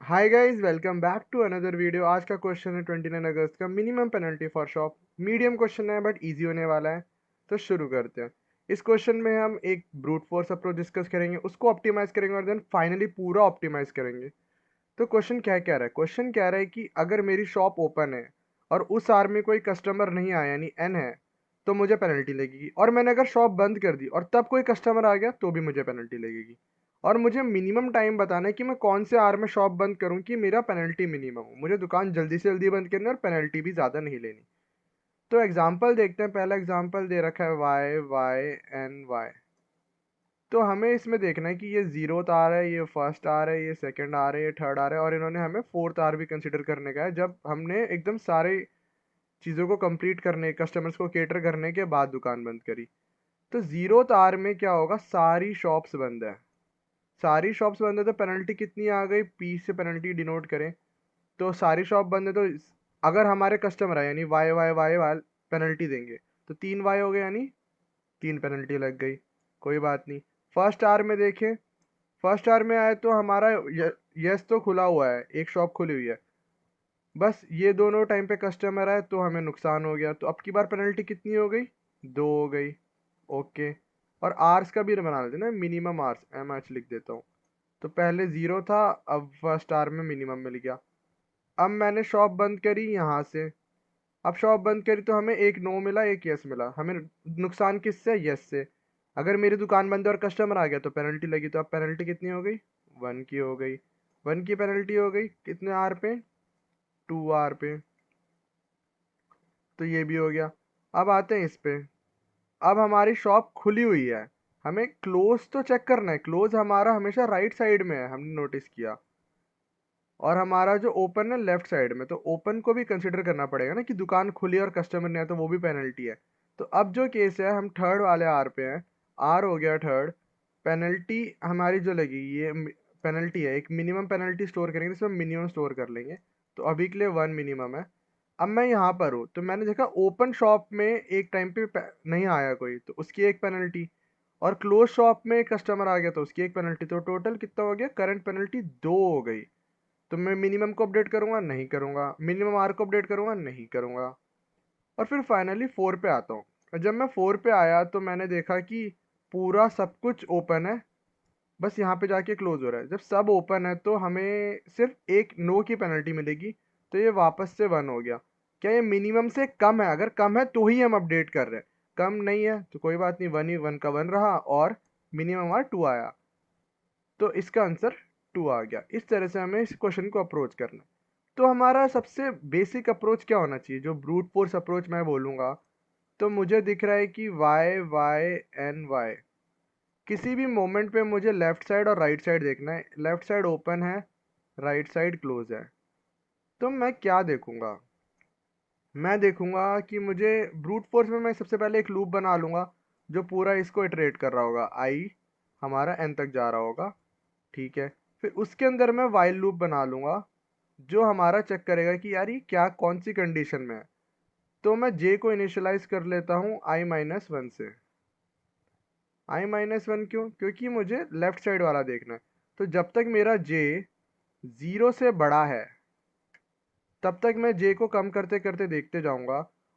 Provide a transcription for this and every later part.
Hi guys, welcome back to another video. आज का question है 29 अगस्त का, minimum penalty for shop. Medium question है बट इजी होने वाला है, तो शुरू करते हैं। इस क्वेश्चन में हम एक ब्रूट फोर्स अप्रोच डिस्कस करेंगे, उसको ऑप्टिमाइज करेंगे और देन फाइनली पूरा ऑप्टिमाइज करेंगे। तो क्वेश्चन क्या कह रहा है? क्वेश्चन कह रहा है कि अगर मेरी शॉप ओपन है और उस आर में कोई कस्टमर नहीं आया यानी एन है, तो मुझे पेनल्टी लगेगी। और मैंने अगर शॉप बंद कर दी और तब कोई कस्टमर आ गया तो भी मुझे पेनल्टी लगेगी। और मुझे मिनिमम टाइम बताना है कि मैं कौन से आर में शॉप बंद करूं कि मेरा पेनल्टी मिनिमम हो। मुझे दुकान जल्दी से जल्दी बंद करनी है और पेनल्टी भी ज़्यादा नहीं लेनी। तो एग्जाम्पल देखते हैं। पहला एग्जाम्पल दे रखा है वाई वाई एन वाई। तो हमें इसमें देखना है कि ये जीरोथ आ रहा है, ये फर्स्ट आ रहा है, ये सेकंड आ रहा है, ये थर्ड आ रहा है, और इन्होंने हमें फोर्थ आर भी कंसिडर करने का है जब हमने एकदम सारे चीज़ों को कंप्लीट करने, कस्टमर्स को केटर करने के बाद दुकान बंद करी। तो जीरोथ आर में क्या होगा? सारी शॉप्स बंद है। सारी शॉप्स बंद है तो पेनल्टी कितनी आ गई? पी से पेनल्टी डिनोट करें तो सारी शॉप बंद है, तो अगर हमारे कस्टमर है यानी Y Y Y Y penalty देंगे, तो 3 वाई हो गए यानी 3 पेनल्टी लग गई। कोई बात नहीं। फर्स्ट आर में देखें, फर्स्ट आर में आए तो हमारा यस तो खुला हुआ है, एक शॉप खुली हुई है, बस ये दोनों टाइम पे कस्टमर आए तो हमें नुकसान हो गया। तो अब की बार पेनल्टी कितनी हो गई? 2 हो गई। ओके। और आर्स का भी बना लेते ना, मिनिमम आर्स एम एच लिख देता हूँ। तो पहले जीरो था, अब फर्स्ट आर में मिनिमम मिल गया। अब मैंने शॉप बंद करी यहाँ से। अब शॉप बंद करी तो हमें एक नो मिला, एक यस मिला। हमें नुकसान किससे? यस से। अगर मेरी दुकान बंद है और कस्टमर आ गया तो पेनल्टी लगी। तो अब पेनल्टी कितनी हो गई? 1 की हो गई। 1 की पेनल्टी हो गई कितने आर पे? 2 आर पे। तो ये भी हो गया। अब आते हैं इस पे। अब हमारी शॉप खुली हुई है, हमें क्लोज तो चेक करना है। क्लोज हमारा हमेशा राइट साइड में है, हमने नोटिस किया। और हमारा जो ओपन है लेफ्ट साइड में, तो ओपन को भी कंसिडर करना पड़ेगा ना कि दुकान खुली और कस्टमर नहीं है, तो वो भी पेनल्टी है। तो अब जो केस है, हम थर्ड वाले आर पे हैं। आर हो गया थर्ड। पेनल्टी हमारी जो लगी, ये पेनल्टी है, एक मिनिमम पेनल्टी स्टोर करेंगे, जिसमें मिनिमम स्टोर कर लेंगे। तो अभी के लिए 1 मिनिमम है। अब मैं यहाँ पर हूँ तो मैंने देखा ओपन शॉप में एक टाइम पे नहीं आया कोई, तो उसकी एक पेनल्टी। और क्लोज शॉप में कस्टमर आ गया तो उसकी एक पेनल्टी। तो टोटल कितना हो गया? करंट पेनल्टी 2 हो गई। तो मैं मिनिमम को अपडेट करूंगा? नहीं करूंगा। मिनिमम आर को अपडेट करूंगा? नहीं करूंगा। और फिर फाइनली 4 पे आता हूँ। और जब मैं 4 पे आया तो मैंने देखा कि पूरा सब कुछ ओपन है, बस यहाँ पे जाके क्लोज हो रहा है। जब सब ओपन है तो हमें सिर्फ एक नो की पेनल्टी मिलेगी। तो ये वापस से 1 हो गया। क्या ये मिनिमम से कम है? अगर कम है तो ही हम अपडेट कर रहे हैं, कम नहीं है तो कोई बात नहीं, 1 ही, 1 का 1 रहा और मिनिमम आर 2 आया। तो इसका आंसर 2 आ गया। इस तरह से हमें इस क्वेश्चन को अप्रोच करना है। तो हमारा सबसे बेसिक अप्रोच क्या होना चाहिए? जो ब्रूट फोर्स अप्रोच मैं बोलूँगा, तो मुझे दिख रहा है कि वाई वाई एन वाई। किसी भी मोमेंट पे मुझे लेफ्ट साइड और राइट साइड देखना है। लेफ्ट साइड ओपन है, राइट साइड क्लोज है। तो मैं क्या देखूंगा? मैं देखूंगा कि मुझे ब्रूट फोर्स में मैं सबसे पहले एक लूप बना लूंगा जो पूरा इसको इटरेट कर रहा होगा, आई हमारा एन तक जा रहा होगा। ठीक है। फिर उसके अंदर मैं वाइल लूप बना लूंगा जो हमारा चेक करेगा कि यार ये क्या, कौन सी कंडीशन में है। तो मैं जे को इनिशियलाइज कर लेता हूँ i-1 से। i-1 क्यों? क्योंकि मुझे लेफ्ट साइड वाला देखना है। तो जब तक मेरा जे 0 से बड़ा है तब तक मैं जे को कम करते करते देखते जाऊंगा।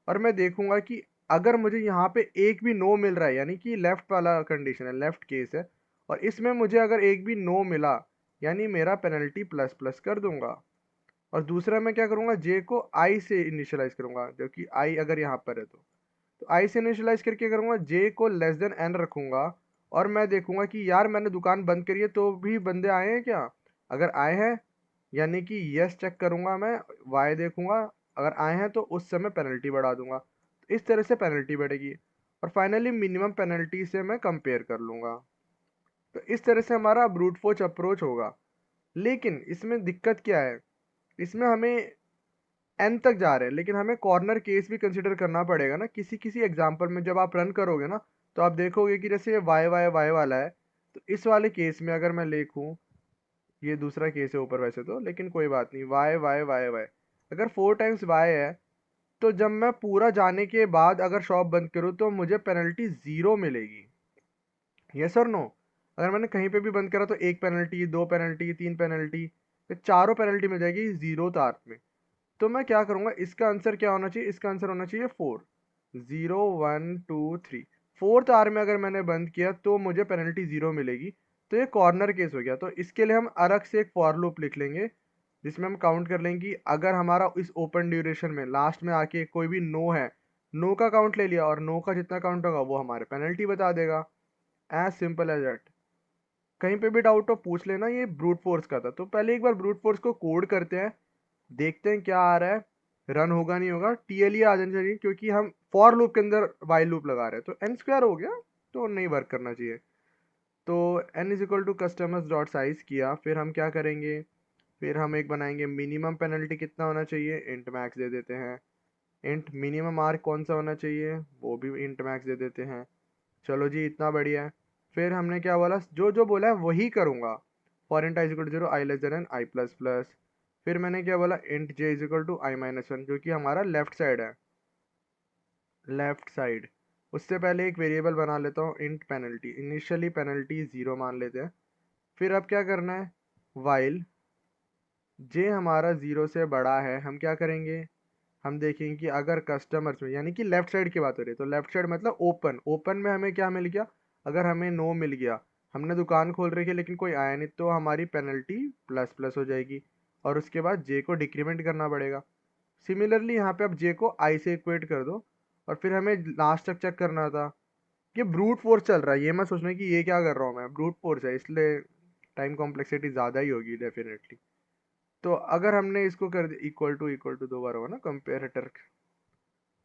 और मैं देखूंगा कि अगर मुझे यहाँ पे एक भी नो मिल रहा है, यानी कि लेफ्ट वाला कंडीशन है, लेफ्ट केस है, और इसमें मुझे अगर एक भी नो मिला, यानी मेरा पेनल्टी प्लस प्लस कर दूंगा। और दूसरा मैं क्या करूंगा? जे को आई से इनिशियलाइज करूंगा, जो कि आई अगर यहाँ पर है तो आई से इनिशियलाइज करके करूंगा, जे को लेस देन एन रखूंगा। और मैं देखूंगा कि यार मैंने दुकान बंद करी है तो भी बंदे आए हैं क्या? अगर आए हैं यानी कि यस चेक करूंगा मैं, वाई देखूंगा, अगर आए हैं तो उस समय पेनल्टी बढ़ा दूंगा। तो इस तरह से पेनल्टी बढ़ेगी। और फाइनली मिनिमम पेनल्टी से मैं कंपेयर कर लूंगा। तो इस तरह से हमारा ब्रूट फोर्स अप्रोच होगा। लेकिन इसमें दिक्कत क्या है? इसमें हमें एन तक जा रहे हैं, लेकिन हमें कॉर्नर केस भी कंसिडर करना पड़ेगा ना। किसी किसी एग्जांपल में जब आप रन करोगे ना, तो आप देखोगे कि जैसे ये वाई वाई वाई वाला है, तो इस वाले केस में अगर मैं लिखूं, ये दूसरा केस है ऊपर वैसे तो, लेकिन कोई बात नहीं, वाई वाई वाई वाई, अगर 4 टाइम्स वाई है, तो जब मैं पूरा जाने के बाद अगर शॉप बंद करूँ तो मुझे पेनल्टी 0 मिलेगी। यस और नो? अगर मैंने कहीं पे भी बंद करा तो 1 पेनल्टी, 2 पेनल्टी, 3 पेनल्टी। फिर चारों पेनल्टी मिल जाएगी 0th आर्क में। तो मैं क्या करूँगा, इसका आंसर क्या होना चाहिए, इसका आंसर होना चाहिए 4, 0 1 2 3। 4th आर में अगर मैंने बंद किया तो मुझे पेनल्टी 0 मिलेगी। तो ये कॉर्नर केस हो गया। तो इसके लिए हम अलग से एक फॉर लूप लिख लेंगे, जिसमें हम काउंट कर लेंगे कि अगर हमारा इस ओपन ड्यूरेशन में लास्ट में आके कोई भी नो है, नो का काउंट ले लिया और नो का जितना काउंट होगा वो हमारे पेनल्टी बता देगा। As simple as that. कहीं पे भी डाउट हो पूछ लेना। ये ब्रूट फोर्स का था। तो पहले एक बार ब्रूट फोर्स को कोड करते हैं, देखते हैं क्या आ रहा है। रन होगा नहीं होगा, टीएलई आ जाना चाहिए, क्योंकि हम फॉर लूप के अंदर वाइल लूप लगा रहे हैं। तो एन स्क्वायर हो गया, तो नहीं वर्क करना चाहिए। तो n is equal to customers dot size किया। फिर हम क्या करेंगे, फिर हम एक बनाएंगे मिनिमम पेनल्टी कितना होना चाहिए, इंट मैक्स दे देते हैं। इंट मिनिमम मार्क कौन सा होना चाहिए, वो भी इंट मैक्स दे देते हैं। चलो जी, इतना बढ़िया है। फिर हमने क्या बोला, जो जो बोला है वही करूँगा। For int i is equal to 0, I less than n i plus plus. फिर मैंने क्या बोला, int j is equal to i minus one, जो कि हमारा लेफ्ट साइड है, लेफ्ट साइड। उससे पहले एक वेरिएबल बना लेता हूँ, इंट पेनल्टी। इनिशियली पेनल्टी 0 मान लेते हैं। फिर अब क्या करना है, वाइल जे हमारा 0 से बड़ा है, हम क्या करेंगे, हम देखेंगे कि अगर कस्टमर्स में, यानी कि लेफ्ट साइड की बात हो रही है, तो लेफ्ट साइड मतलब ओपन। ओपन में हमें क्या मिल गया, अगर हमें नो मिल गया, हमने दुकान खोल रखी है लेकिन कोई आया नहीं, तो हमारी पेनल्टी प्लस प्लस हो जाएगी। और उसके बाद जे को डिक्रीमेंट करना पड़ेगा। सिमिलरली यहाँ पे अब जे को आई से इक्वेट कर दो। और फिर हमें लास्ट तक चेक करना था। ये ब्रूट फोर्स चल रहा है, ये मैं सोच रहा हूँ कि ये क्या कर रहा हूँ मैं, ब्रूट फोर्स है इसलिए टाइम कॉम्प्लेक्सिटी ज़्यादा ही होगी डेफिनेटली। तो अगर हमने इसको कर दिया इक्वल टू 2 बार होगा ना कंपेरेटर,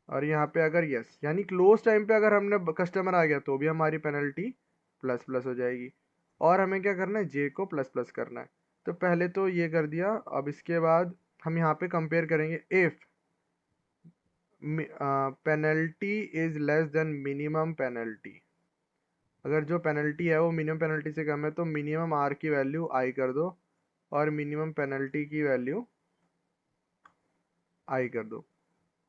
और यहाँ पे अगर यस, यानी क्लोज टाइम पे अगर हमने कस्टमर आ गया तो भी हमारी पेनल्टी प्लस प्लस हो जाएगी। और हमें क्या करना है, जे को प्लस प्लस करना है। तो पहले तो ये कर दिया। अब इसके बाद हम यहाँ पे कंपेयर करेंगे, if penalty is less than minimum penalty. अगर जो पेनल्टी है वो मिनिमम पेनल्टी से कम है तो मिनिमम आर की वैल्यू आई कर दो, और मिनिमम पेनल्टी की वैल्यू आई कर दो।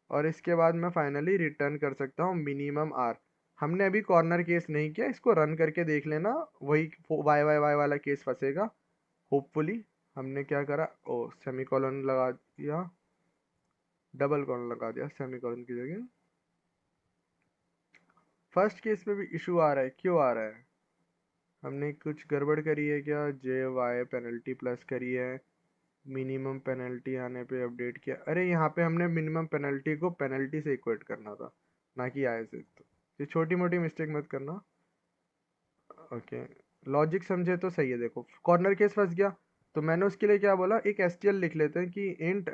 और इसके बाद मैं फाइनली रिटर्न कर सकता हूँ मिनिमम आर। हमने अभी कॉर्नर केस नहीं किया, इसको रन करके देख लेना, वही वाई वाई वाई वाला केस फंसेगा होपफुली। हमने क्या करा, ओ सेमी कॉलन लगा दिया, डबल कॉलन लगा दिया सेमी कॉलन की जगह। फर्स्ट केस में भी इशू आ रहा है, क्यों आ रहा है, हमने कुछ गड़बड़ करी है क्या, जे वाई पेनल्टी प्लस करी है, मिनिमम पेनल्टी आने पे अपडेट किया। अरे यहाँ पे हमने मिनिमम पेनल्टी को पेनल्टी से इक्वेट करना था, ना कि आय से। तो ये छोटी मोटी मिस्टेक मत करना। ओके, लॉजिक समझे तो सही है। देखो कॉर्नर केस फंस गया, तो मैंने उसके लिए क्या बोला, एक एसटीएल लिख लेते हैं कि इंट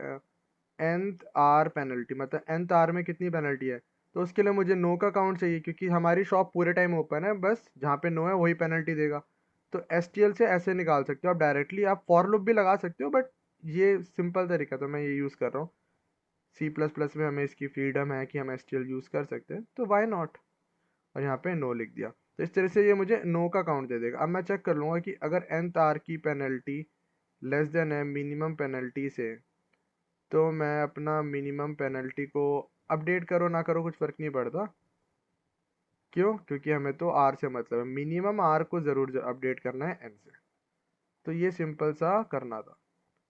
nth आर पेनल्टी, मतलब nth आर में कितनी पेनल्टी है। तो उसके लिए मुझे नो का काउंट चाहिए, क्योंकि हमारी शॉप पूरे टाइम ओपन है, बस जहाँ पे नो है वही पेनल्टी देगा। तो एसटीएल से ऐसे निकाल सकते हो आप डायरेक्टली। आप फॉर लूप भी लगा सकते हो, बट ये सिंपल तरीका तो मैं ये यूज़ कर रहा हूँ। सी प्लस प्लस में हमें इसकी फ्रीडम है कि हम एसटीएल यूज़ कर सकते हैं, तो वाई नॉट। और यहाँ पे नो लिख दिया। तो इस तरह से ये मुझे नो का काउंट दे देगा। अब मैं चेक कर लूँगा कि अगर nth आर की पेनल्टी लेस देन है मिनिमम पेनल्टी से, तो मैं अपना मिनिमम पेनल्टी को अपडेट करो ना करो कुछ फ़र्क नहीं पड़ता। क्यों, क्योंकि हमें तो आर से मतलब है, मिनिमम आर को ज़रूर अपडेट करना है एन से। तो ये सिंपल सा करना था।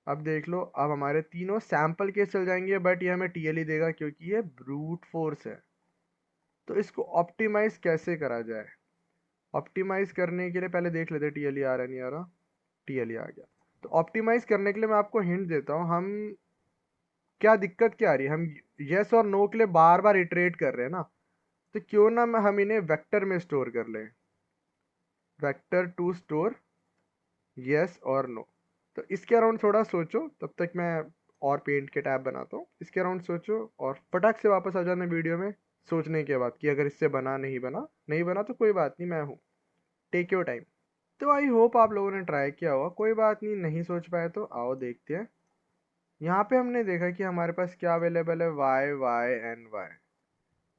अब देख लो, अब हमारे तीनों सैम्पल केस चल जाएंगे, बट ये हमें टीएलई देगा क्योंकि ये ब्रूट फोर्स है। तो इसको ऑप्टिमाइज कैसे करा जाए, ऑप्टिमाइज करने के लिए पहले देख लेते हैं टीएलई आ रहा नहीं आ रहा। टीएलई आ गया। तो ऑप्टिमाइज करने के लिए मैं आपको हिंट देता हूँ, हम क्या दिक्कत क्या आ रही है, हम यस और नो के लिए बार बार इटरेट कर रहे हैं ना। तो क्यों ना हम इन्हें वेक्टर में स्टोर कर लें, वेक्टर टू स्टोर यस और नो। तो इसके अराउंड थोड़ा सोचो, तब तक मैं और पेंट के टैब बनाता हूँ। इसके अराउंड सोचो और फटाक से वापस आ जाना वीडियो में, सोचने के बाद कि अगर इससे बना नहीं बना, नहीं बना तो कोई बात नहीं, मैं हूँ, टेक योर टाइम। तो आई होप आप लोगों ने ट्राई किया होगा। कोई बात नहीं, नहीं सोच पाए तो आओ देखते हैं। यहाँ पे हमने देखा कि हमारे पास क्या अवेलेबल है, वाई वाई एंड वाई।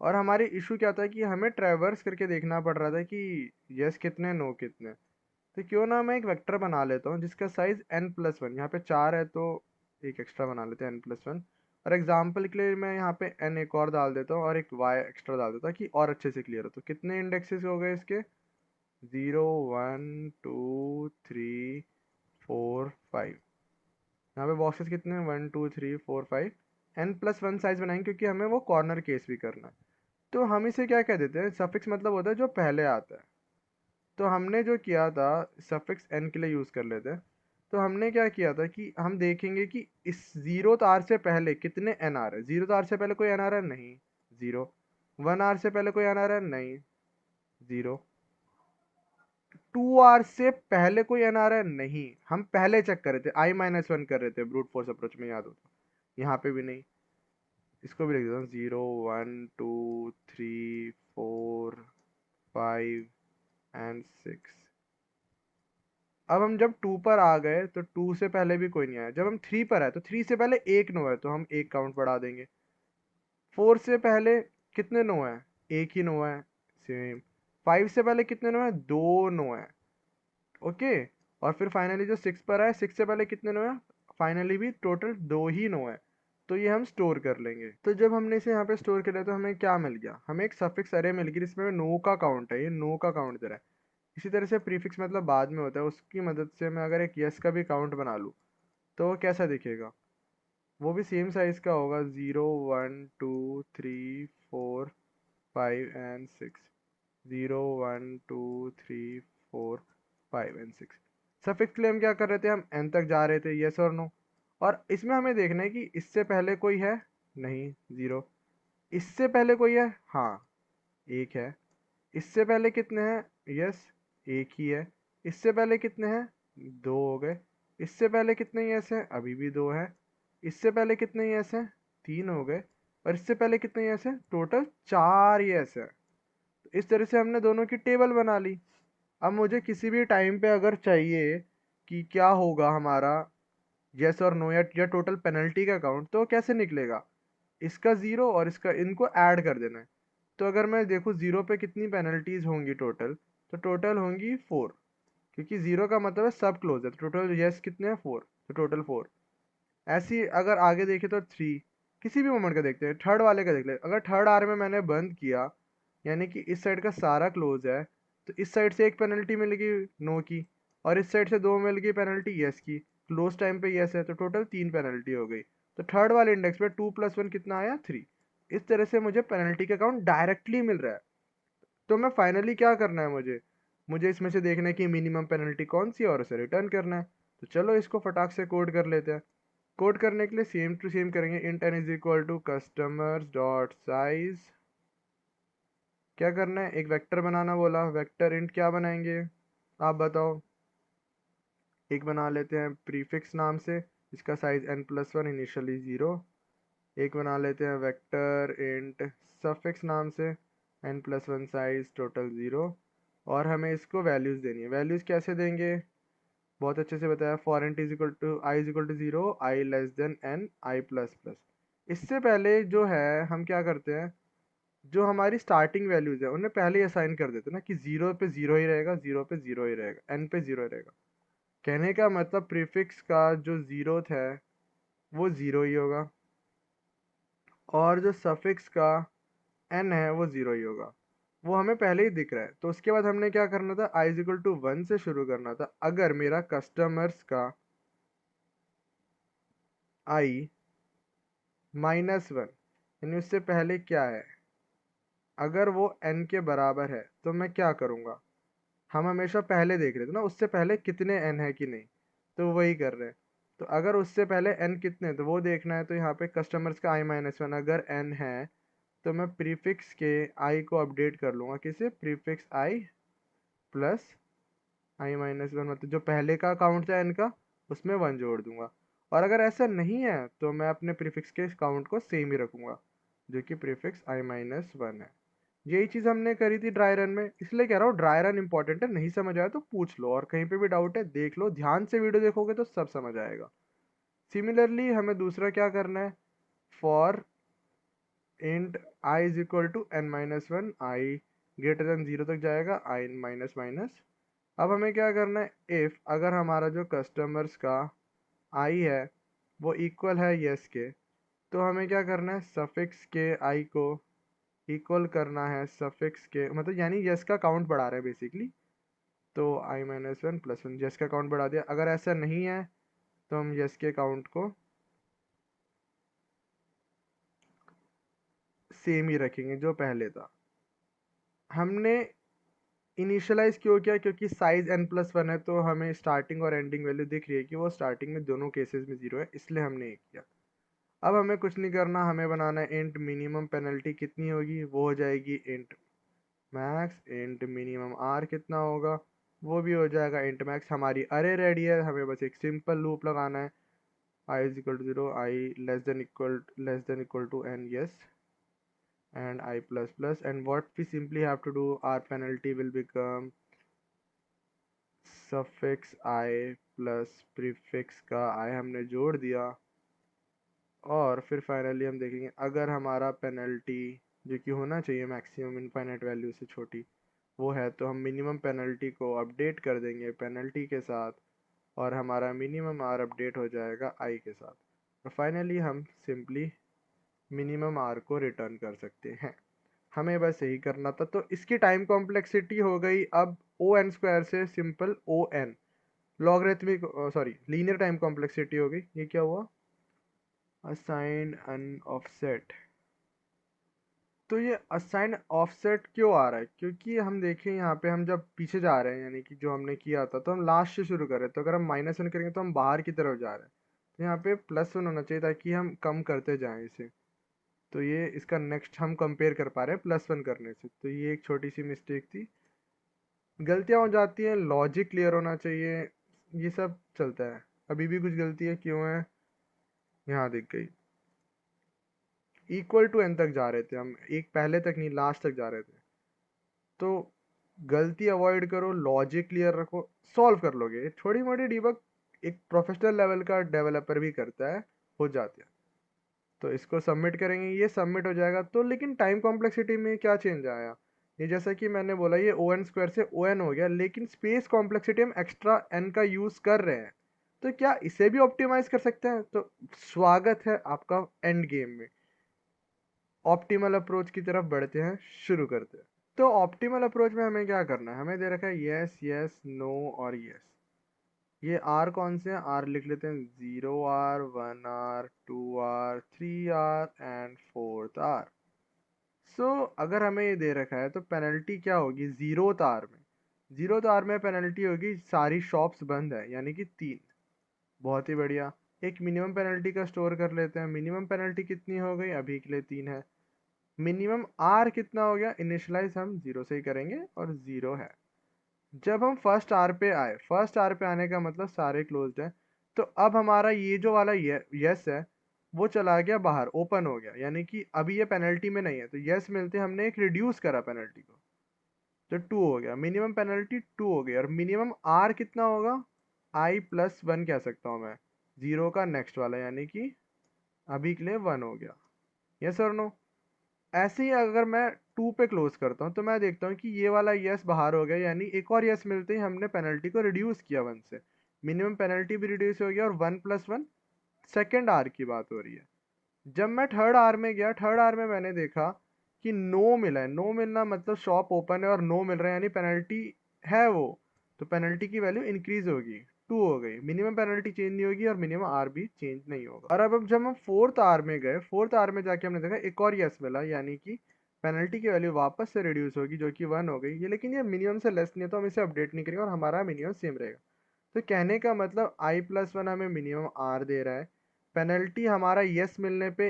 और हमारी इशू क्या था कि हमें ट्रैवर्स करके देखना पड़ रहा था कि यस कितने नो कितने। तो क्यों ना मैं एक वेक्टर बना लेता हूँ जिसका साइज n+1, यहाँ पे 4 है तो एक एक्स्ट्रा बना लेते हैं n+1। और एग्जाम्पल के लिए मैं यहाँ पे n एक और डाल देता हूँ और एक y एक्स्ट्रा डाल देता हूँ कि और अच्छे से क्लियर हो। तो कितने इंडेक्सेस हो गए इसके, 0 1 2 3 4 5। यहाँ पे बॉक्सेस कितने हैं, 1 2 3 4 5, n+1 साइज बनाएंगे क्योंकि हमें वो कॉर्नर केस भी करना है। तो हम इसे क्या कह देते हैं, सफिक्स मतलब होता है जो पहले आता है। तो हमने जो किया था, सफिक्स n के लिए यूज़ कर लेते हैं। तो हमने क्या किया था कि हम देखेंगे कि इस 0th आर से पहले कितने n आ रहे हैं। 0th आर से पहले कोई n आ रहा है, नहीं, 0। 1 आर से पहले कोई n आ रहा है, नहीं, 0। 2 आर से पहले कोई n आ रहा है, नहीं, हम पहले चेक कर रहे थे, i-1 कर रहे थे ब्रूट फोर्स अप्रोच में, याद हो तो। यहाँ पे भी नहीं। इसको भी लिख देता हूँ, 0 1 2 3 4 5 एंड 6। अब हम जब 2 पर आ गए तो 2 से पहले भी कोई नहीं आया। जब हम 3 पर आए तो 3 से पहले एक नो है, तो हम एक काउंट बढ़ा देंगे। 4 से पहले कितने नो है, एक ही नो है, सेम। 5 से पहले कितने नो है, दो नो है, ओके। और फिर फाइनली जो 6 पर आए, 6 से पहले कितने नो है, फाइनली भी टोटल दो ही नो है। तो ये हम स्टोर कर लेंगे। तो जब हमने इसे यहाँ पे स्टोर कर लिया तो हमें क्या मिल गया, हमें एक सफिक्स अरे मिल गई जिसमें नो का काउंट है, ये नो का काउंट दे रहा है। इसी तरह से प्रीफिक्स मतलब बाद में होता है, उसकी मदद से मैं अगर एक यस का भी काउंट बना लूँ तो वो कैसा दिखेगा, वो भी सेम साइज का होगा, 0 1 2 3 4 5 एंड 6। 0 1 2 3 4 5 एंड 6। सफिक्स के लिए हम क्या कर रहे थे, हम एन तक जा रहे थे, यस और नो। और इसमें हमें देखना है कि इससे पहले कोई है, नहीं, 0। इससे पहले कोई है, हाँ, एक है। इससे पहले कितने हैं, यस, एक ही है। इससे पहले कितने हैं, दो हो गए। इससे पहले कितने यस हैं, अभी भी दो हैं। इससे पहले कितने यस हैं, तीन हो गए। और इससे पहले कितने यस हैं, टोटल चार यस है। तो इस तरह से हमने दोनों की टेबल बना ली। अब मुझे किसी भी टाइम पे अगर चाहिए कि क्या होगा हमारा यस और नो या टोटल पेनल्टी का काउंट, तो कैसे निकलेगा, इसका 0 और इसका, इनको ऐड कर देना है। तो अगर मैं देखूँ 0 पे कितनी पेनल्टीज होंगी टोटल, तो टोटल होंगी 4, क्योंकि 0 का मतलब है सब क्लोज है। तो टोटल यस कितने हैं, 4, तो टोटल 4। ऐसी अगर आगे देखें तो 3। किसी भी मोमेंट का देखते हैं, थर्ड वाले का देख ले, अगर थर्ड आर में मैंने बंद किया, यानी कि इस साइड का सारा क्लोज है, तो इस साइड से एक पेनल्टी मिलेगी नो की, और इस साइड से दो मिल गई पेनल्टी यस की। क्लोज टाइम पे यस है, तो टोटल 3 पेनल्टी हो गई। तो थर्ड वाले इंडेक्स पे 2+1 कितना आया, 3। इस तरह से मुझे पेनल्टी का अकाउंट डायरेक्टली मिल रहा है। तो मैं फाइनली क्या करना है, मुझे मुझे इसमें से देखना है कि मिनिमम पेनल्टी कौन सी है और उसे रिटर्न करना है। तो चलो इसको फटाक से कोड कर लेते हैं। कोड करने के लिए सेम टू सेम करेंगे, int n is equal to customers dot size. क्या करना है, एक वेक्टर बनाना बोला, वेक्टर इंट क्या बनाएंगे, आप बताओ। एक बना लेते हैं प्रीफिक्स नाम से, इसका साइज n+1 इनिशियली 0। एक बना लेते हैं वेक्टर इंट सफिक्स नाम से, n+1 साइज टोटल 0। और हमें इसको वैल्यूज़ देनी है। वैल्यूज़ कैसे देंगे, बहुत अच्छे से बताया, for int is equal to i is equal to 0, I less than n, i plus plus. इससे पहले जो है हम क्या करते हैं, जो हमारी स्टार्टिंग वैल्यूज है उन्हें पहले ही असाइन कर देते हैं ना, कि 0 पे 0 ही रहेगा, 0 पे 0 ही रहेगा, n पे 0 ही रहेगा। कहने का मतलब प्रीफिक्स का जो 0th है वो 0 ही होगा, और जो सफिक्स का n है वो 0 ही होगा। वो हमें पहले ही दिख रहा है। तो उसके बाद हमने क्या करना था, i इज इक्वल टू 1 से शुरू करना था। अगर मेरा कस्टमर्स का i -1, यानी उससे पहले क्या है, अगर वो n के बराबर है, तो मैं क्या करूँगा, हम हमेशा पहले देख रहे थे ना, उससे पहले कितने n है कि नहीं, तो वही कर रहे हैं। तो अगर उससे पहले n कितने हैं, तो वो देखना है। तो यहाँ पे कस्टमर्स का i-1 अगर n है, तो मैं प्रीफिक्स के i को अपडेट कर लूँगा, किसे, प्रीफिक्स i प्लस i-1, मतलब जो पहले का काउंट था n का, उसमें 1 जोड़ दूंगा। और अगर ऐसा नहीं है तो मैं अपने प्रीफिक्स के काउंट को सेम ही रखूंगा, जो कि प्रीफिक्स i-1 है। यही चीज़ हमने करी थी ड्राई रन में, इसलिए कह रहा हूँ ड्राई रन इंपॉर्टेंट है। नहीं समझ आया तो पूछ लो, और कहीं पे भी डाउट है देख लो, ध्यान से वीडियो देखोगे तो सब समझ आएगा। सिमिलरली हमें दूसरा क्या करना है, for int i is equal to n-1, i greater than 0 तक जाएगा, i माइनस माइनस। अब हमें क्या करना है, इफ़ अगर हमारा जो कस्टमर्स का i है वो इक्वल है यस के, तो हमें क्या करना है, सफिक्स के i को इक्वल करना है सफिक्स के, मतलब यानी यस का काउंट बढ़ा रहे हैं बेसिकली। तो i-1 +1 यस का काउंट बढ़ा दिया। अगर ऐसा नहीं है तो हम यस के काउंट को सेम ही रखेंगे जो पहले था। हमने इनिशियलाइज क्यों किया, क्योंकि साइज n+1 है, तो हमें स्टार्टिंग और एंडिंग वैल्यू दिख रही है कि वो स्टार्टिंग में दोनों केसेस में 0 है, इसलिए हमने ये किया। अब हमें कुछ नहीं करना, हमें बनाना है इंट मिनिमम पेनल्टी कितनी होगी, वो हो जाएगी int max. Int minimum are कितना होगा, वो भी हो जाएगा इंट मैक्स। हमारी अरे रेडी है, हमें बस एक सिंपल लूप लगाना है, I is equal to 0, I less than equal to N, yes, and I plus plus, and what we simply have to do, our penalty will become suffix I plus prefix का I हमने जोड़ दिया। और फिर finally हम देखेंगे अगर हमारा पेनल्टी जो कि होना चाहिए मैक्सिमम इनफाइनाइट वैल्यू से छोटी वो है, तो हम मिनिमम पेनल्टी को अपडेट कर देंगे पेनल्टी के साथ, और हमारा मिनिमम आर अपडेट हो जाएगा आई के साथ, और फाइनली हम सिंपली मिनिमम आर को रिटर्न कर सकते हैं। हमें बस यही करना था। तो इसकी टाइम कॉम्प्लेक्सिटी हो गई अब ओ एन स्क्वायर से simple O n, logarithmic sorry linear time complexity हो गई। ये क्या हुआ, असाइन अन ऑफसेट। तो ये असाइन ऑफसेट क्यों आ रहा है, क्योंकि हम देखें यहाँ पे हम जब पीछे जा रहे हैं, यानी कि जो हमने किया था तो हम लास्ट से शुरू कर रहे हैं, तो अगर हम -1 करेंगे तो हम बाहर की तरफ जा रहे हैं, तो यहाँ पे +1 होना चाहिए ताकि हम कम करते जाएं इसे। तो ये इसका नेक्स्ट हम कंपेयर कर पा रहे हैं +1 करने से, तो ये एक छोटी सी मिस्टेक थी। गलतियां हो जाती हैं, लॉजिक क्लियर होना चाहिए, ये सब चलता है। अभी भी कुछ गलतियां क्यों है, यहाँ दिख गई। इक्वल टू एन तक जा रहे थे हम, एक पहले तक नहीं लास्ट तक जा रहे थे। तो गलती अवॉइड करो, लॉजिक क्लियर रखो, सॉल्व कर लोगे। छोटी मोटी डीबग एक प्रोफेशनल लेवल का डेवलपर भी करता है, हो जाती है। तो इसको सबमिट करेंगे, ये सबमिट हो जाएगा। तो लेकिन टाइम कॉम्प्लेक्सिटी में क्या चेंज आया, ये जैसा कि मैंने बोला ये ओ एन स्क्वायर से ओ एन हो गया, लेकिन स्पेस कॉम्प्लेक्सिटी हम एक्स्ट्रा एन का यूज़ कर रहे हैं, तो क्या इसे भी ऑप्टिमाइज कर सकते हैं? तो स्वागत है आपका एंड गेम में। ऑप्टिमल अप्रोच की तरफ बढ़ते हैं, शुरू करते हैं। तो ऑप्टिमल अप्रोच में हमें क्या करना है, हमें दे रखा है यस यस नो और यस। ये आर कौन से हैं, आर लिख लेते हैं 0R 1R 2R 3R and 4th R। सो अगर हमें ये दे रखा है तो पेनल्टी क्या होगी, 0th R में, 0th R में पेनल्टी होगी सारी शॉप्स बंद है, यानी कि 3। बहुत ही बढ़िया। एक मिनिमम पेनल्टी का स्टोर कर लेते हैं। मिनिमम पेनल्टी कितनी हो गई, अभी के लिए 3 है। मिनिमम आर कितना हो गया, इनिशियलाइज हम 0 से ही करेंगे और 0 है। जब हम फर्स्ट आर पे आए, फर्स्ट आर पे आने का मतलब सारे क्लोज्ड हैं, तो अब हमारा ये जो वाला यस है वो चला गया बाहर, ओपन हो गया, यानी कि अभी ये पेनल्टी में नहीं है। तो यस मिलते हमने एक रिड्यूस करा पेनल्टी को, तो 2 हो गया, मिनिमम पेनल्टी 2 हो गई। और मिनिमम आर कितना होगा, I+1 कह सकता हूँ मैं, 0 का नेक्स्ट वाला, यानी कि अभी के लिए 1 हो गया। यस और नो। ऐसे ही अगर मैं 2 पे क्लोज करता हूँ तो मैं देखता हूँ कि ये वाला यस बाहर हो गया, यानी एक और यस मिलते ही हमने पेनल्टी को रिड्यूस किया 1 से। मिनिमम पेनल्टी भी रिड्यूस हो गया, और 1+1 सेकेंड आर की बात हो रही है। जब मैं थर्ड आर में गया, थर्ड आर में मैंने देखा कि नो मिला है। नो मिलना मतलब शॉप ओपन है और नो मिल रहा है, यानी पेनल्टी है वो, तो पेनल्टी की वैल्यू इंक्रीज होगी, 2 हो गई। मिनिमम पेनल्टी चेंज नहीं होगी और मिनिमम आर भी चेंज नहीं होगा। और अब जब हम फोर्थ आर में गए, फोर्थ आर में जाके हमने देखा एक और यस मिला, यानी कि पेनल्टी की वैल्यू वापस से रिड्यूस होगी, जो कि 1 हो गई। ये लेकिन ये मिनिमम से लेस नहीं है, तो हम इसे अपडेट नहीं करेंगे और हमारा मिनिमम सेम रहेगा। तो कहने का मतलब I+1 हमें मिनिमम आर दे रहा है, पेनल्टी हमारा यस मिलने पे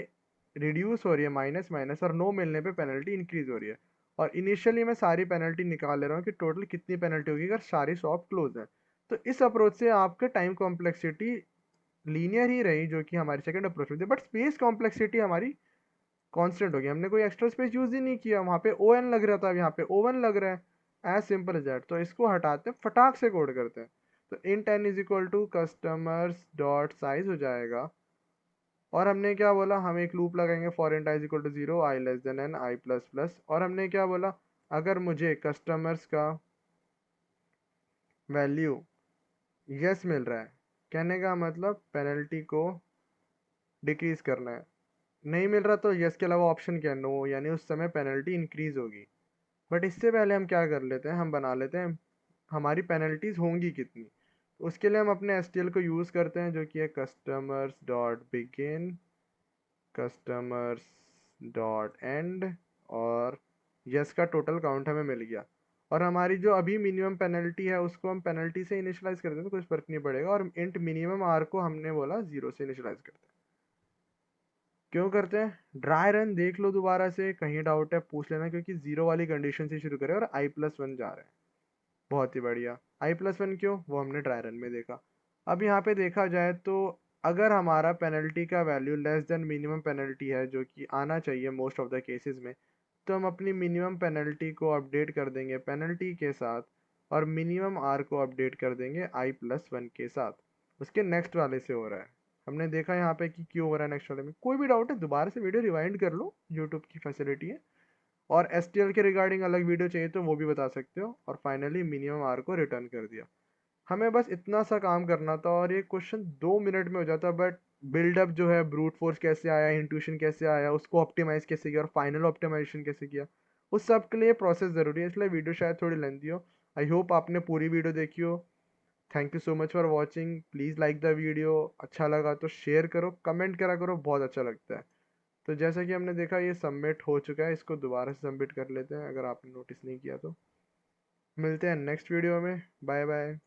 रिड्यूस हो रही है माइनस माइनस, और नो मिलने पे पेनल्टी इंक्रीज हो रही है। और इनिशियली मैं सारी पेनल्टी निकाल ले रहा हूँ कि टोटल कितनी पेनल्टी होगी अगर सारी शॉप क्लोज है। तो इस अप्रोच से आपके टाइम कॉम्प्लेक्सिटी लीनियर ही रही, जो कि हमारी सेकंड अप्रोच में थी, बट स्पेस कॉम्प्लेक्सिटी हमारी कांस्टेंट हो गई। हमने कोई एक्स्ट्रा स्पेस यूज ही नहीं किया, वहाँ पे ओ एन लग रहा था, अब यहाँ पे ओ वन लग रहा है, एज सिंपल एज दैट। तो इसको हटाते हैं, फटाक से कोड करते हैं। तो int n is equal to customers dot size हो जाएगा। और हमने क्या बोला, हम एक लूप लगाएंगे for int i is equal to 0, i less than n, i plus plus. और हमने क्या बोला, अगर मुझे कस्टमर्स का वैल्यू यस मिल रहा है, कहने का मतलब पेनल्टी को डिक्रीज करना है। नहीं मिल रहा तो यस के अलावा ऑप्शन क्या है, नो, यानी उस समय पेनल्टी इंक्रीज होगी। बट इससे पहले हम क्या कर लेते हैं, हम बना लेते हैं हमारी पेनल्टीज होंगी कितनी। उसके लिए हम अपने STL को यूज़ करते हैं, जो कि है customers dot begin, customers dot and, और यस का टोटल काउंट हमें मिल गया। और हमारी जो अभी मिनिमम पेनल्टी है उसको हम पेनल्टी से इनिशियलाइज कर देते हैं, तो कुछ फर्क नहीं पड़ेगा। और इंट मिनिमम आर को हमने बोला 0 से इनिशियलाइज करते हैं। क्यों करते हैं? ड्राई रन देख लो दोबारा से, कहीं डाउट है पूछ लेना, क्योंकि 0 वाली कंडीशन से शुरू करें और i+1 जा रहे हैं। बहुत ही बढ़िया। i+1 क्यों, वो हमने ड्राई रन में देखा। अब यहाँ पे देखा जाए तो अगर हमारा पेनल्टी का value less than minimum penalty है, जो कि आना चाहिए मोस्ट ऑफ द केसेस में, तो हम अपनी मिनिमम पेनल्टी को अपडेट कर देंगे पेनल्टी के साथ, और मिनिमम आर को अपडेट कर देंगे i+1 के साथ। उसके नेक्स्ट वाले से हो रहा है, हमने देखा यहाँ पे कि क्यों हो रहा है नेक्स्ट वाले में। कोई भी डाउट है दोबारा से वीडियो रिवाइंड कर लो, यूट्यूब की फैसिलिटी है। और STL के रिगार्डिंग अलग वीडियो चाहिए तो वो भी बता सकते हो। और फाइनली मिनिमम आर को रिटर्न कर दिया। हमें बस इतना सा काम करना था और ये क्वेश्चन 2 मिनट में हो जाता। बट बिल्डअप जो है, ब्रूट फोर्स कैसे आया, इंट्यूशन कैसे आया, उसको ऑप्टिमाइज कैसे किया और फाइनल ऑप्टिमाइजेशन कैसे किया, उस सब के लिए प्रोसेस ज़रूरी है। इसलिए वीडियो शायद थोड़ी लेंथी हो। आई होप आपने पूरी वीडियो देखी हो। Thank you so much for watching. Please like the video, अच्छा लगा तो शेयर करो, कमेंट करा करो, बहुत अच्छा लगता है। तो जैसा कि हमने देखा ये सबमिट हो चुका है, इसको दोबारा से सबमिट कर लेते हैं अगर आपने नोटिस नहीं किया तो। मिलते हैं नेक्स्ट वीडियो में। Bye bye.